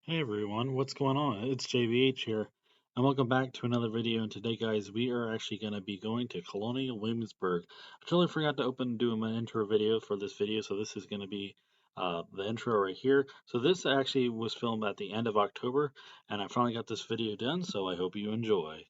Hey everyone, what's going on? It's JVH here, and welcome back to another video. And today, guys, we are actually going to be going to Colonial Williamsburg. I totally forgot to do my intro video for this video, so this is going to be the intro right here. So this actually was filmed at the end of October, and I finally got this video done, so I hope you enjoy.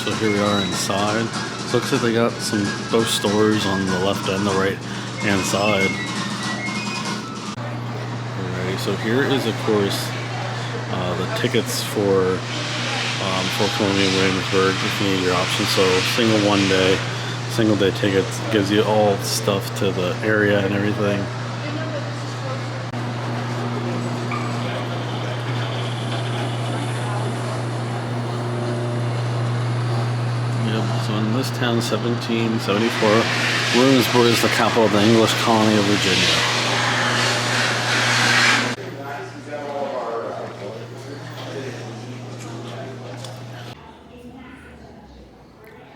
So here we are inside. So looks like they got both stores on the left and the right hand side. Alright, so here is of course the tickets for Colonial Williamsburg if you need your options. So single day tickets gives you all stuff to the area and everything. So in this town, 1774, Williamsburg is the capital of the English colony of Virginia.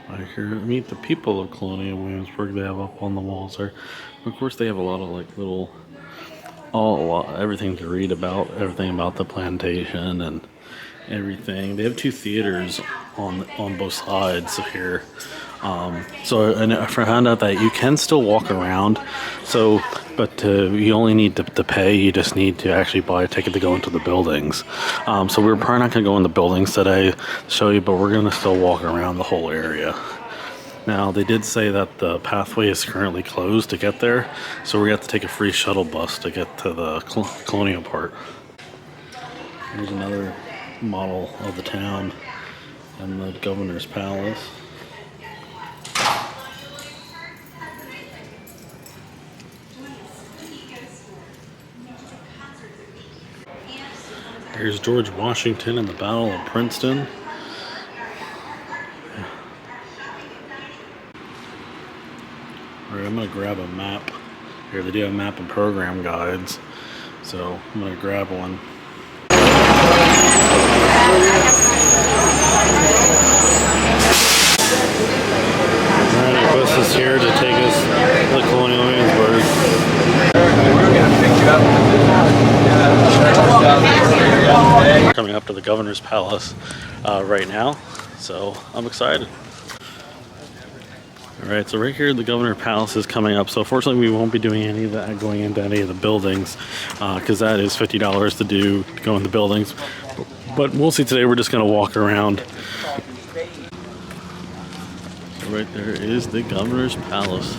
Right here, meet the people of Colonial Williamsburg. They have up on the walls there. Of course, they have a lot of everything to read about, everything about the plantation and everything. They have two theaters on both sides here. And I found out that you can still walk around. But you only need to pay. You just need to actually buy a ticket to go into the buildings. So we're probably not going to go in the buildings today to show you, but we're going to still walk around the whole area. Now, they did say that the pathway is currently closed to get there, so we have to take a free shuttle bus to get to the colonial part. Here's another model of the town and the governor's palace. Here's George Washington in the Battle of Princeton. Alright, I'm going to grab a map. Here they do have map and program guides, so I'm going to grab one. Alright, our bus is here to take us to the Colonial Williamsburg. We're coming up to the governor's palace right now, so I'm excited. Alright, so right here the governor's palace is coming up. So fortunately we won't be doing any of that, going into any of the buildings, because that is $50 to go in the buildings. But we'll see today. We're just going to walk around. So right there is the governor's palace.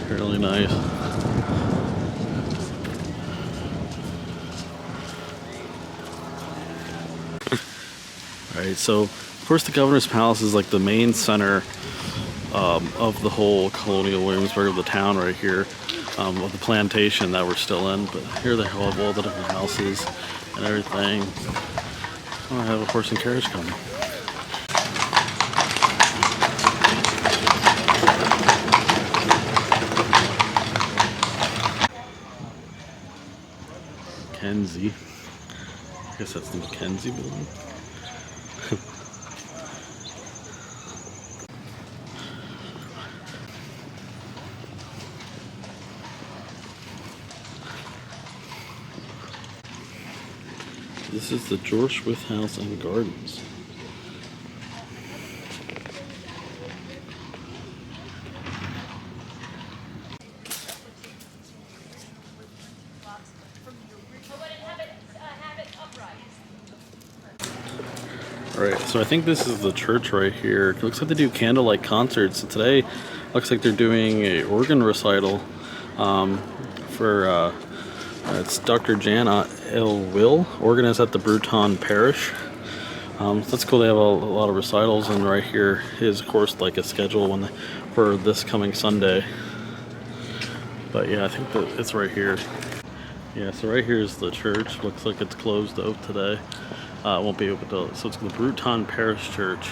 Really nice. Alright, so of course the governor's palace is like the main center of the whole Colonial Williamsburg, of the town right here, of the plantation that we're still in. But here they have all the different houses and everything. Oh, I have a horse and carriage coming. Mackenzie. I guess that's the Mackenzie building. This is the George Wythe House and Gardens. Alright, so I think this is the church right here. It looks like they do candlelight concerts. So today, looks like they're doing a organ recital for It's Dr. Jan L. Will, organized at the Bruton Parish. So that's cool. They have a lot of recitals, and right here is, of course, like a schedule for this coming Sunday. But yeah, I think that it's right here. Yeah, so right here is the church. Looks like it's closed though today. Won't be open till, so it's the Bruton Parish Church.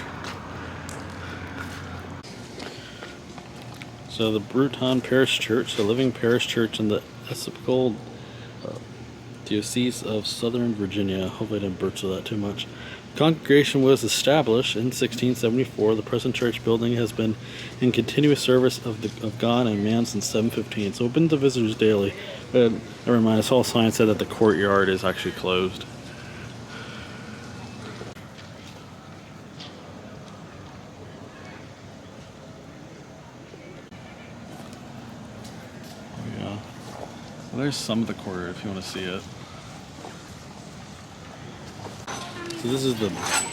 So the Bruton Parish Church, a living parish church in the Episcopal Diocese of Southern Virginia. Hopefully I didn't butcher that too much. The congregation was established in 1674. The present church building has been in continuous service of God and man since 715. It's open to visitors daily. But never mind, I saw a sign said that the courtyard is actually closed. Yeah. Well, there's some of the courtyard if you want to see it. So this is the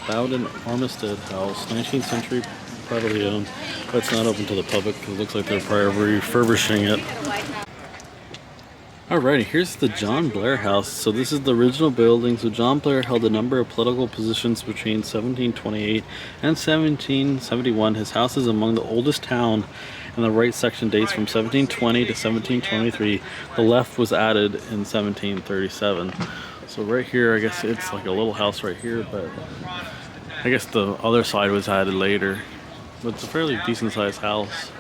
Bowden Armistead House, 19th century, privately owned, but it's not open to the public because it looks like they're probably refurbishing it. Alrighty, here's the John Blair House. So this is the original building. So John Blair held a number of political positions between 1728 and 1771. His house is among the oldest town, and the right section dates from 1720 to 1723. The left was added in 1737. So right here, I guess it's like a little house right here, but I guess the other side was added later. But it's a fairly decent sized house.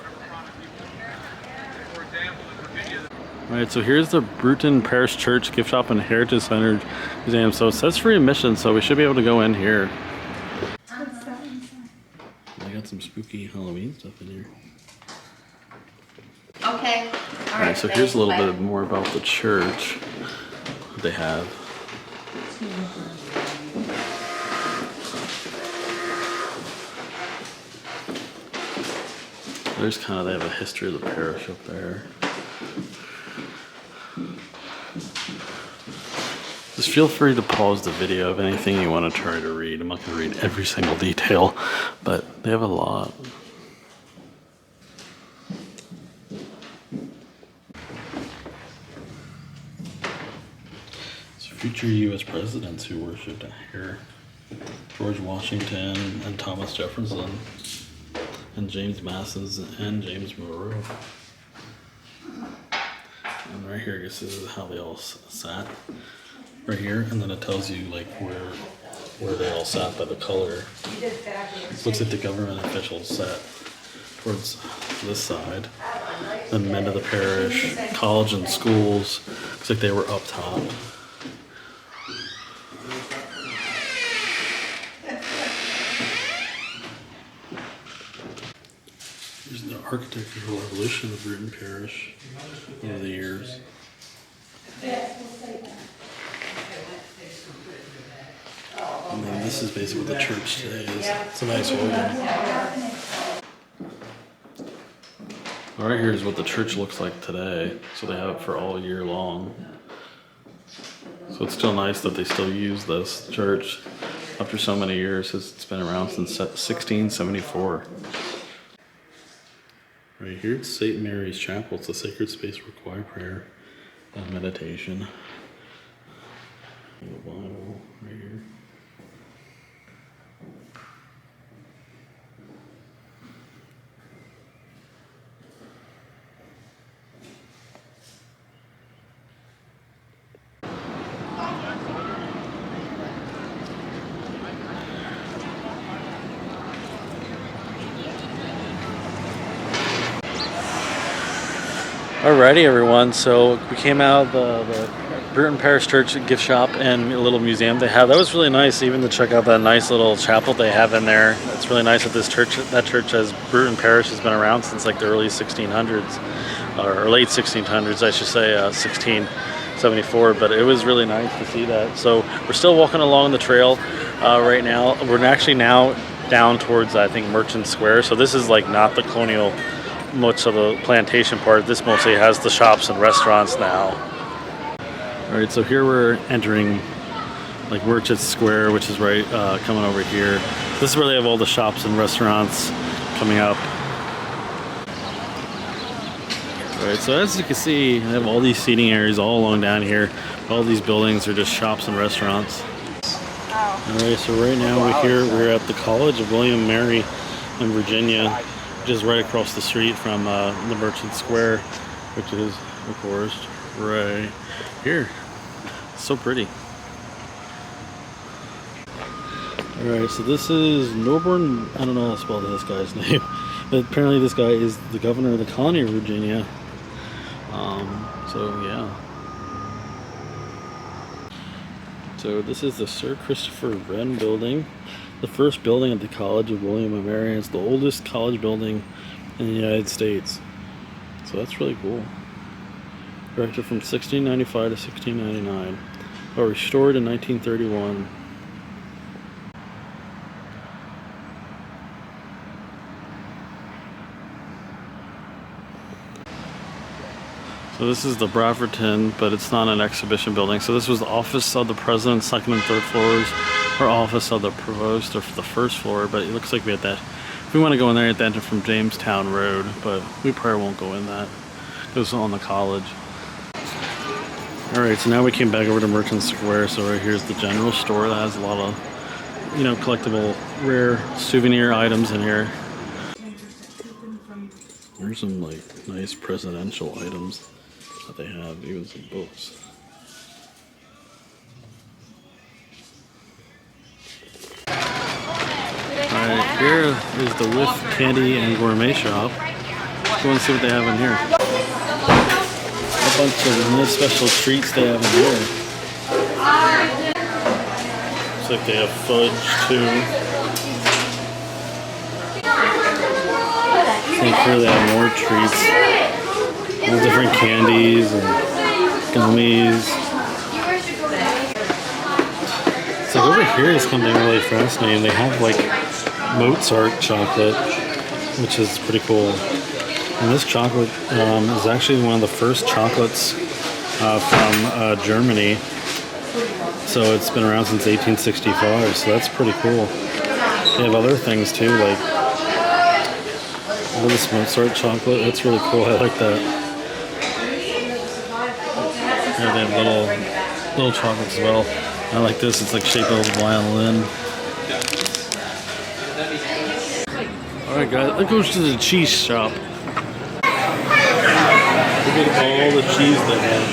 Alright, so here's the Bruton Parish Church Gift Shop and Heritage Center Museum. So it says free admission, so we should be able to go in here. They got some spooky Halloween stuff in here. Okay. Alright, so here's a little bit more about the church that they have. There's kind of, they have a history of the parish up there. Just feel free to pause the video of anything you want to try to read. I'm not going to read every single detail, but they have a lot. It's future U.S. presidents who worshipped here. George Washington and Thomas Jefferson and James Madison and James Monroe. And right here, I guess this is how they all sat. Right here, and then it tells you like where they all sat by the color. It looks like the government officials sat towards this side. Then men of the parish, college and schools. Looks like they were up top. Here's the architectural evolution of Bruton Parish over the years. And then this is basically what the church today is. It's a nice organ. All right, here's what the church looks like today. So they have it for all year long. So it's still nice that they still use this church after so many years. It's been around since 1674. Right here, it's St. Mary's Chapel. It's a sacred space for quiet prayer and meditation. The Bible right here. Alrighty, everyone. So we came out of the Bruton Parish Church gift shop and a little museum they have. That was really nice, even to check out that nice little chapel they have in there. It's really nice that that church has Bruton Parish has been around since like the early 1600s, or late 1600s, I should say, 1674. But it was really nice to see that. So we're still walking along the trail right now. We're actually now down towards, I think, Merchant Square. So this is like not the Colonial much of the plantation part. This mostly has the shops and restaurants now. Alright, so here we're entering like Merchant Square, which is right coming over here. This is where they have all the shops and restaurants coming up. Alright, so as you can see, I have all these seating areas all along down here. All these buildings are just shops and restaurants. Alright, so right now we're at the College of William and Mary in Virginia, just right across the street from the Merchant Square, which is, of course, right here. So pretty. Alright, so this is Norborn. I don't know how to spell this guy's name, but apparently this guy is the governor of the colony of Virginia. So yeah. So this is the Sir Christopher Wren building, the first building at the College of William and Mary. It's the oldest college building in the United States. So that's really cool. Erected from 1695 to 1699, but restored in 1931. So this is the Bradfordton, but it's not an exhibition building. So this was the office of the president, second and third floors, or office of the provost, or the first floor. But it looks like we had that. If we want to go in there, at that enter from Jamestown Road, but we probably won't go in that. It was on the college. All right, so now we came back over to Merchant Square. So right here's the general store that has a lot of, collectible, rare souvenir items in here. There's some nice presidential items that they have, even some books. Alright, here is the Whiff Candy and Gourmet Shop. Let's go and see what they have in here. A bunch of nice special treats they have in here. Looks like they have fudge too. I think here they have more treats. All different candies and gummies. So over here is something really fascinating. They have Mozart chocolate, which is pretty cool. And this chocolate is actually one of the first chocolates from Germany. So it's been around since 1865, so that's pretty cool. They have other things too, like all this Mozart chocolate. That's really cool. I like that. Here they have little chocolates as well. I like this. It's like shaped like a violin. Alright guys, let's go to the cheese shop. Look at all the cheese they have.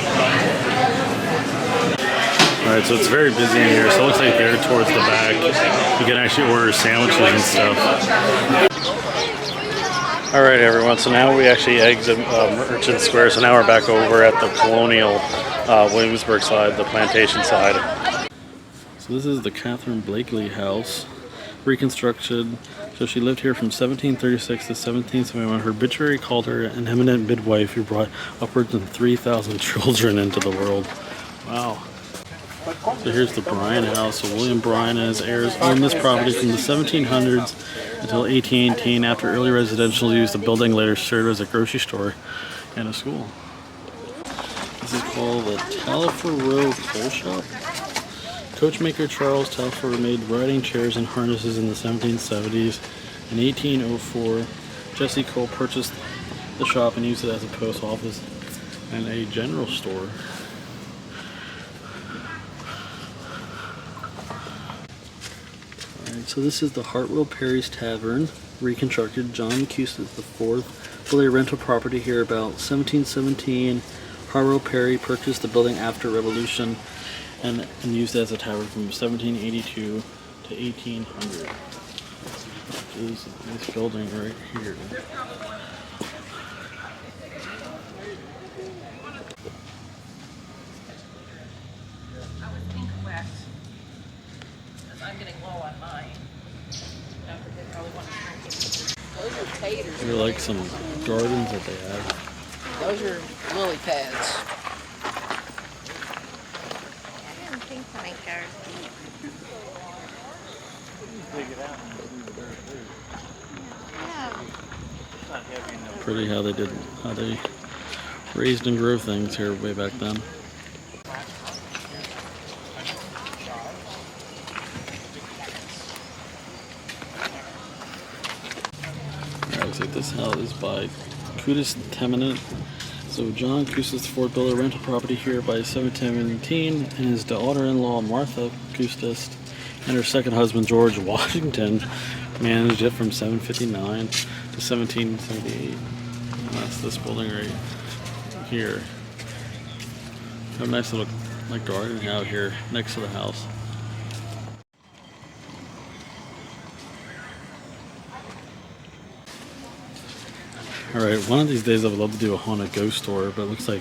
Alright, so it's very busy in here. So it looks like there towards the back, you can actually order sandwiches and stuff. Alright everyone, so now we actually exit Merchant Square, so now we're back over at the Colonial Williamsburg side, the plantation side. So this is the Catherine Blakely house, reconstructed. So she lived here from 1736 to 1771. Her obituary called her an eminent midwife who brought upwards of 3,000 children into the world. Wow. So here's the Bryan house. So William Bryan and his heirs owned this property from the 1700s until 1818. After early residential use, the building later served as a grocery store and a school. This is called the Talfour Row Coal Shop. Coachmaker Charles Talfour made riding chairs and harnesses in the 1770s. In 1804, Jesse Cole purchased the shop and used it as a post office and a general store. So this is the Hartwell Perry's Tavern, reconstructed. John Custis IV built a rental property here about 1717. Hartwell Perry purchased the building after Revolution and used it as a tavern from 1782 to 1800. Which is this building right here. I'm getting low on mine. Those are taters. They're like some gardens that they have. Those are lily pads. I didn't think to make ours deep. Yeah. Pretty how they raised and grew things here way back then. Looks like this house is by Cudis Teminent. So John Custis, the Ford builder, rented property here by 1717, and his daughter-in-law Martha Custis and her second husband George Washington managed it from 759 to 1778. And that's this building right here. Have a nice little garden out here next to the house. Alright, one of these days I would love to do a haunted ghost tour, but it looks like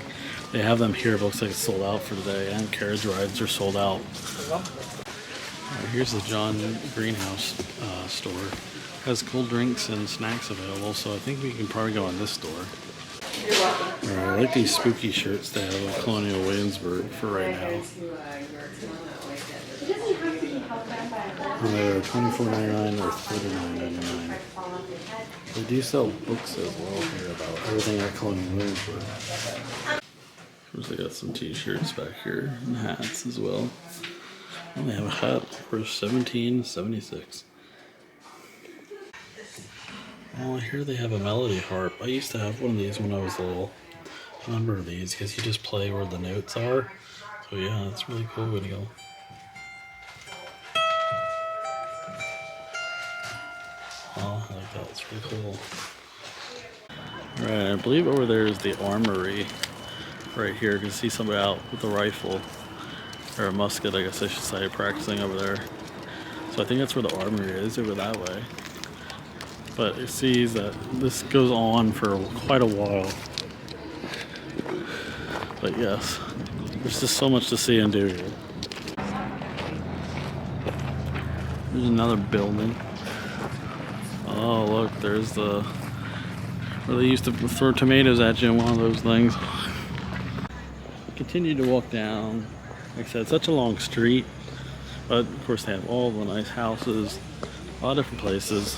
they have them here, but it looks like it's sold out for today, and carriage rides are sold out. Alright, here's the John Greenhouse store. It has cold drinks and snacks available, so I think we can probably go in this store. Alright, I like these spooky shirts they have at Colonial Williamsburg for right now. They're $24.99 or $39.99. They do sell books as well here about everything at Colonial Williamsburg. Of course, they got some t-shirts back here and hats as well. Oh, they have a hat for $17.76. Oh, here they have a melody harp. I used to have one of these when I was little. I remember these because you just play where the notes are. So yeah, it's really cool video. Oh, I like that. It's pretty cool. Alright, I believe over there is the armory. Right here, you can see somebody out with a rifle. Or a musket, I guess I should say, practicing over there. So I think that's where the armory is, over that way. But it sees that this goes on for quite a while. But yes, there's just so much to see and do here. There's another building. Oh look, there's the where they used to throw tomatoes at you in one of those things. Continue to walk down. Like I said, it's such a long street, but of course they have all the nice houses, a lot of different places.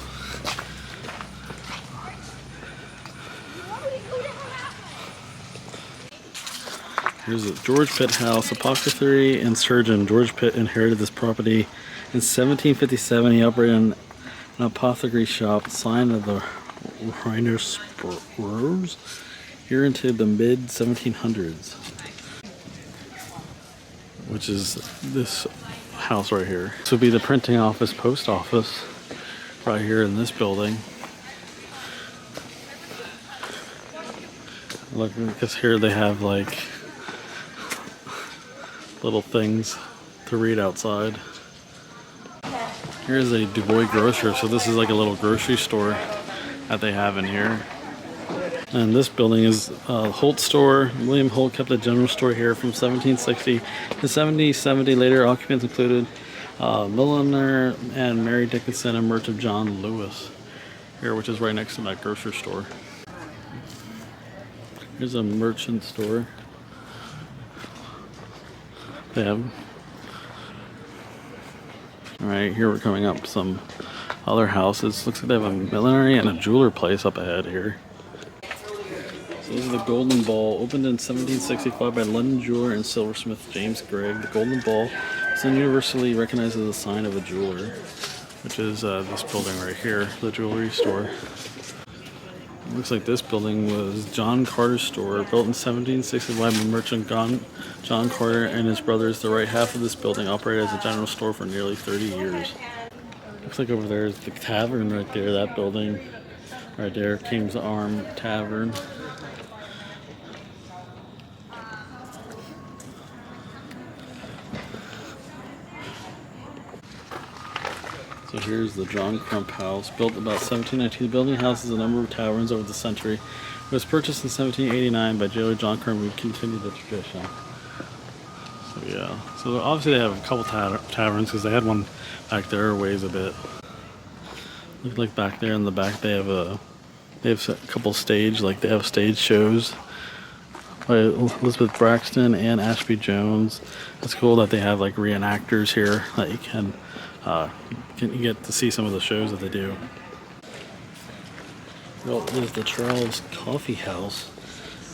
Here's a George Pitt house, apothecary and surgeon. George Pitt inherited this property in 1757. He operated an apothecary shop, sign of the Reiner Spurs, here into the mid 1700s, which is this house right here. This would be the printing office, post office, right here in this building. Look, because here they have like little things to read outside. Here's a Du Bois grocer, so this is like a little grocery store that they have in here. And this building is Holt store. William Holt kept a general store here from 1760 to 1770. Later occupants included milliner and Mary Dickinson and merchant John Lewis here, which is right next to that grocery store. Here's a merchant store. They have. Alright, here we're coming up some other houses. Looks like they have a millinery and a jeweler place up ahead here. So this is the Golden Ball, opened in 1765 by London jeweler and silversmith James Gregg. The Golden Ball is then universally recognized as a sign of a jeweler, which is this building right here, the jewelry store. It looks like this building was John Carter's store, built in 1765 by merchant John Carter and his brothers. The right half of this building operated as a general store for nearly 30 years. Looks like over there is the tavern right there, that building right there, King's Arm Tavern. So here's the John Crump House, built about 1719. The building houses a number of taverns over the century. It was purchased in 1789 by jailer John Crump, who continued the tradition. So yeah, so obviously they have a couple taverns because they had one back there ways a bit. Look like back there in the back they have a couple stage, like they have stage shows by Elizabeth Braxton and Ashby Jones. It's cool that they have like reenactors here that you can get to see some of the shows that they do. Well, there's the Charles Coffee House,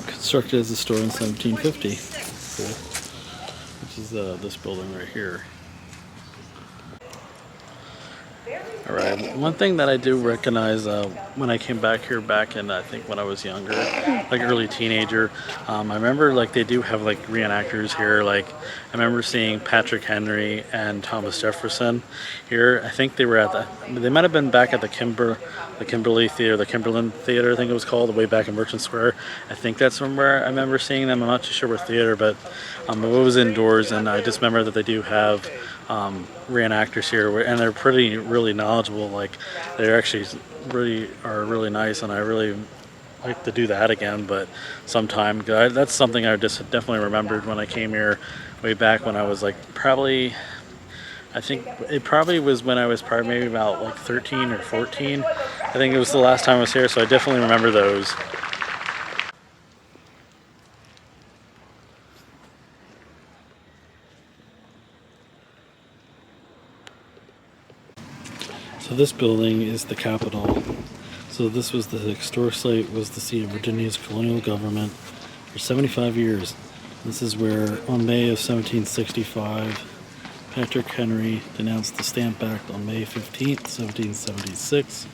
constructed as a store in 1750, which is this building right here. All right. One thing that I do recognize when I came back here back in I think when I was younger, like early teenager, I remember like they do have like reenactors here. Like I remember seeing Patrick Henry and Thomas Jefferson here. I think they were at they might have been back at the Kimberly Theater, the Kimberlin Theater, I think it was called, way back in Merchant Square. I think that's from where I remember seeing them. I'm not too sure what theater, but it was indoors, and I just remember that they do have reenactors here, and they're really knowledgeable. Like they're actually really nice, and I really like to do that again. But sometime that's something I just definitely remembered when I came here way back when I was like probably. I think it probably was when I was probably maybe about like 13 or 14. I think it was the last time I was here, so I definitely remember those. So this building is the Capitol. So this was the historic site, was the seat of Virginia's colonial government for 75 years. This is where on May of 1765, Patrick Henry denounced the Stamp Act on May 15th, 1776.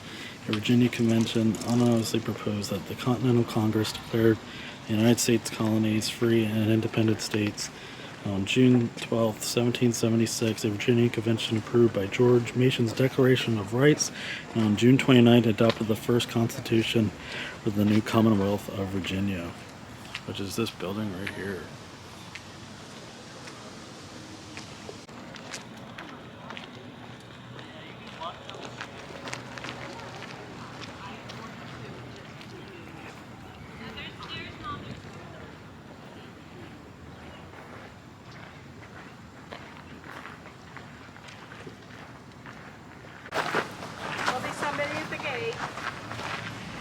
A Virginia convention unanimously proposed that the Continental Congress declared the United States colonies free and independent states. On June 12, 1776, a Virginia convention approved by George Mason's Declaration of Rights, and on June 29th adopted the first constitution for the new Commonwealth of Virginia, which is this building right here.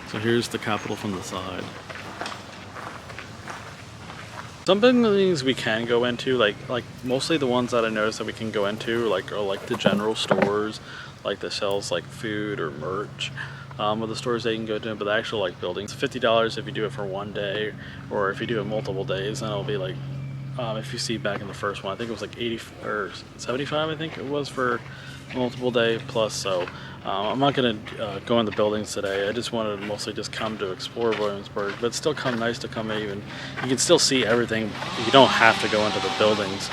So here's the Capitol from the side. Some buildings we can go into, like mostly the ones that I noticed that we can go into, are like the general stores, like that sells like food or merch. With the stores they can go to, but the actual like buildings, $50 if you do it for one day, or if you do it multiple days, then it'll be like, if you see back in the first one, I think it was like 80 or 75, I think it was for multiple day plus. So I'm not going to go in the buildings today. I just wanted to mostly just come to explore Williamsburg, but it's still nice to come in. You can still see everything. You don't have to go into the buildings,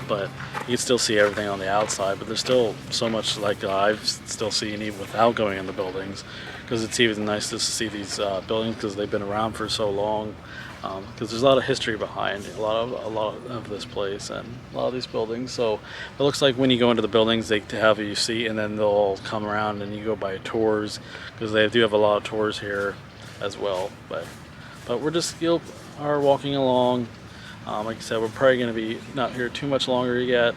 but you can still see everything on the outside. But there's still so much like I've still seen even without going in the buildings, because it's even nice to see these buildings because they've been around for so long. Because there's a lot of history behind a lot of this place and a lot of these buildings. So it looks like when you go into the buildings, they have you see, and then they'll come around and you go by tours, because they do have a lot of tours here as well. But we're just are walking along. Like I said, we're probably going to be not here too much longer yet.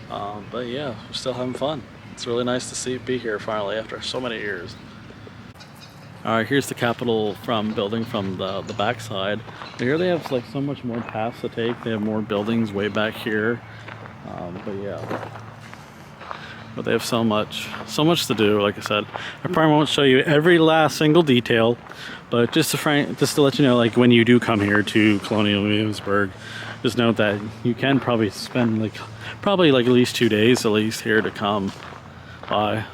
But yeah, we're still having fun. It's really nice to be here finally after so many years. Alright, here's the Capitol building from the back side. Here they have like so much more paths to take. They have more buildings way back here. But yeah. But they have so much to do. Like I said, I probably won't show you every last single detail, but just to let you know, like when you do come here to Colonial Williamsburg, just note that you can probably spend like at least 2 days at least here to come by.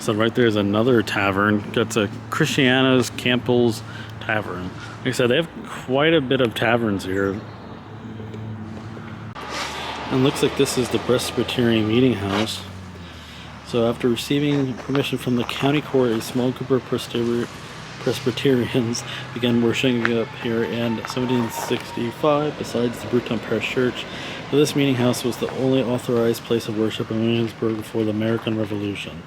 So right there is another tavern. That's a Christiana's Campbell's Tavern. Like I said, they have quite a bit of taverns here. And looks like this is the Presbyterian Meeting House. So after receiving permission from the county court, a small group of Presbyterians began worshiping up here in 1765 besides the Bruton Parish Church. So this meeting house was the only authorized place of worship in Williamsburg before the American Revolution.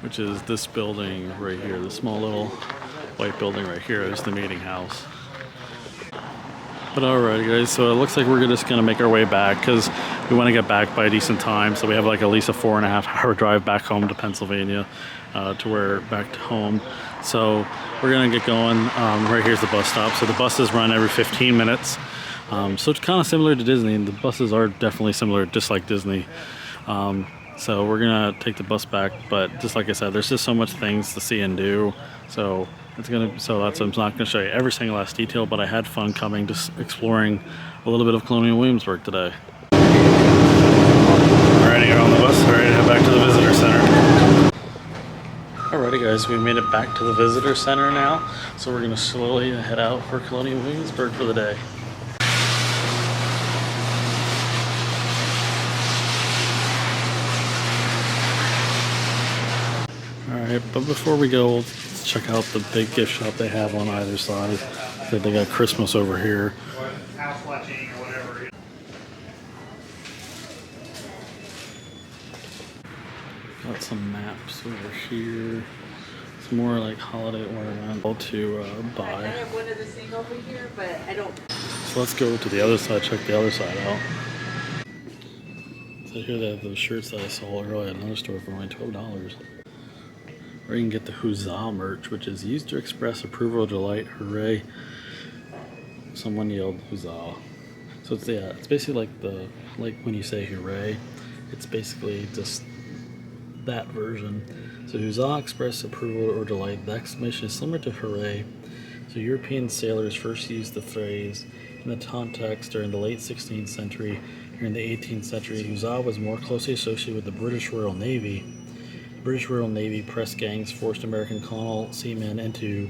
Which is this building right here, the small little white building right here is the meeting house. But alright guys, so it looks like we're just going to make our way back because we want to get back by a decent time. So we have like at least a 4.5 hour drive back home to Pennsylvania, back to home. So we're going to get going. Right here's the bus stop. So the buses run every 15 minutes. So it's kind of similar to Disney, and the buses are definitely similar, just like Disney. So we're gonna take the bus back, but just like I said, there's just so much things to see and do. So I'm not gonna show you every single last detail, but I had fun coming, just exploring a little bit of Colonial Williamsburg today. on the bus, ready to head back to the visitor center. Alrighty guys, we made it back to the visitor center now, so we're gonna slowly head out for Colonial Williamsburg for the day. Alright, but before we go, we'll check out the big gift shop they have on either side. They got Christmas over here. Got some maps over here. It's more like holiday ornamental to buy. I have one of the thing over here, but I don't. So let's go to the other side, check the other side out. So here they have those shirts that I saw earlier at another store for only $12. Or you can get the Huzzah merch, which is used to express approval, delight, hooray. Someone yelled Huzzah. So it's, yeah, it's basically like when you say hooray, it's basically just that version. So Huzzah express approval or delight. The exclamation is similar to hooray. So European sailors first used the phrase in the context during the late 16th century. During the 18th century, Huzzah was more closely associated with the British Royal Navy. The British Royal Navy press gangs forced American colonial seamen into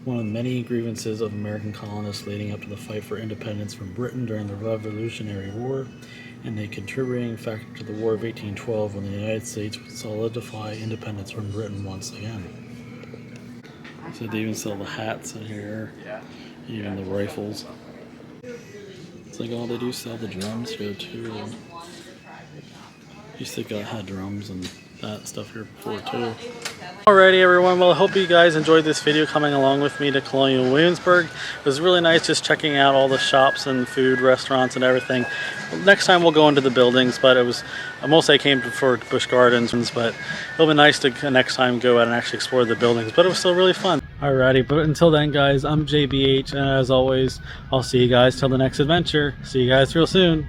one of the many grievances of American colonists leading up to the fight for independence from Britain during the Revolutionary War, and a contributing factor to the War of 1812 when the United States would solidify independence from Britain once again. So they even sell the hats in here, even the rifles. It's like, oh, they do sell the drums here too. Used to had drums and that stuff here before too. Alrighty everyone, well I hope you guys enjoyed this video coming along with me to Colonial Williamsburg. It was really nice just checking out all the shops and food, restaurants and everything. Next time we'll go into the buildings, but it was, mostly I came for Busch Gardens, but it'll be nice to next time go out and actually explore the buildings, but it was still really fun. Alrighty, but until then guys, I'm JBH, and as always, I'll see you guys till the next adventure. See you guys real soon.